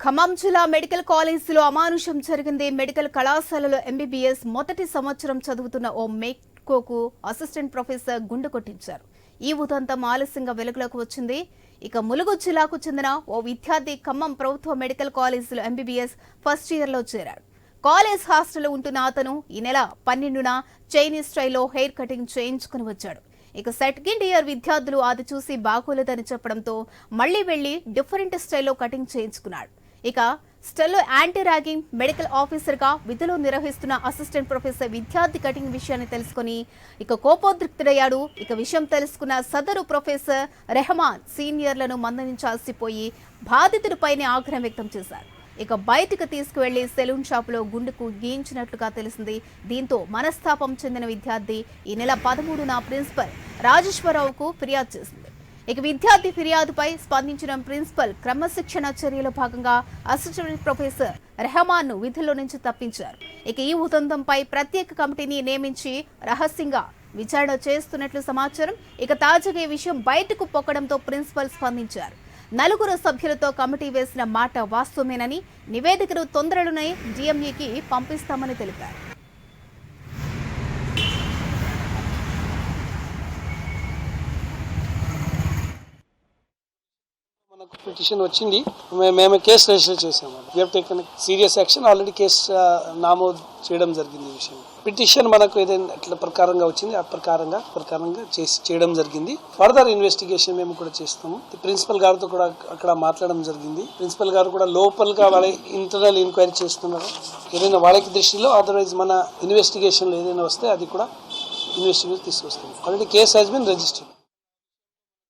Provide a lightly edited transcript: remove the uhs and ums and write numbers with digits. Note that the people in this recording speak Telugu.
ఖమ్మం జిల్లా మెడికల్ కాలేజీలో అమానుషం జరిగింది. మెడికల్ కళాశాలలో ఎంబీబీఎస్ మొదటి సంవత్సరం చదువుతున్న ఓ మెట్కోకు అసిస్టెంట్ ప్రొఫెసర్ గుండు కొట్టించారు. ఈ ఉదంతం ఆలస్యంగా వెలుగులోకి వచ్చింది. ఇక ములుగు జిల్లాకు చెందిన ఓ విద్యార్థి ఖమ్మం ప్రభుత్వ మెడికల్ కాలేజీలో ఎంబీబీఎస్ ఫస్ట్ ఇయర్ లో చేరాడు. కాలేజ్ హాస్టల్లో ఉంటున్న అతను ఈ నెల 12న చైనీస్ స్టైల్లో హెయిర్ కటింగ్ చేయించుకుని వచ్చాడు. ఇక సెకండ్ ఇయర్ విద్యార్థులు అది చూసి బాగోలేదని చెప్పడంతో మళ్లీ వెళ్లి డిఫరెంట్ స్టైల్లో కటింగ్ చేయించుకున్నాడు. ఇక స్టెల్లో యాంటీ ర్యాగింగ్ మెడికల్ ఆఫీసర్ గా విధులు నిర్వహిస్తున్న అసిస్టెంట్ ప్రొఫెసర్ విద్యార్థి కటింగ్ విషయాన్ని తెలుసుకుని కోపోద్రిక్తుడయ్యాడు. విషయం తెలుసుకున్న సదరు ప్రొఫెసర్ రెహమాన్ సీనియర్లను మందలించాల్సిపోయి బాధితుడిపైనే ఆగ్రహం వ్యక్తం చేశారు. బయటకు తీసుకువెళ్లి సెలూన్ షాపులో గుండుకు గీయించినట్లుగా తెలిసింది. దీంతో మనస్తాపం చెందిన విద్యార్థి ఈ నెల 13న ప్రిన్సిపల్ రాజేశ్వరరావుకు ఫిర్యాదు చేసింది. విద్యార్థి ఫిర్యాదుపై స్పందించిన ప్రిన్సిపల్ క్రమశిక్షణ చర్యలో భాగంగా అసిస్టెంట్ ప్రొఫెసర్ రెహమాన్ ను విధుల్లో నుంచి తప్పించారు. ఈ ఉదంతంపై ప్రత్యేక కమిటీని నియమించి రహస్యంగా విచారణ చేస్తున్నట్లు సమాచారం. తాజాగా ఈ విషయం బయటకు పొక్కడంతో ప్రిన్సిపల్ స్పందించారు. 4 సభ్యులతో కమిటీ వేసిన మాట వాస్తవమేనని, నివేదికను తొందరలోనే డిఎంఈకి పంపిస్తామని తెలిపారు. మనకు పిటిషన్ వచ్చింది, మేము కేసు రిజిస్టర్ చేసాము. We have taken serious action. Already case నమోదు చేయడం జరిగింది. ఈ విషయం పిటిషన్ మనకు ఏదైనా ఎట్లా ప్రకారంగా వచ్చింది ఆ ప్రకారంగా చేయడం జరిగింది. ఫర్దర్ ఇన్వెస్టిగేషన్ మేము కూడా చేస్తాము. ప్రిన్సిపల్ గారితో కూడా అక్కడ మాట్లాడడం జరిగింది. ప్రిన్సిపల్ గారు కూడా లోపల్గా వాళ్ళ ఇంటర్నల్ ఎంక్వైరీ చేస్తున్నారు. ఏదైనా వాళ్ళకి దృష్టిలో అదర్వైజ్ మన ఇన్వెస్టిగేషన్లో ఏదైనా వస్తే అది కూడా ఇన్వెస్టిగేషన్ తీసుకొస్తాము. Already case has been registered.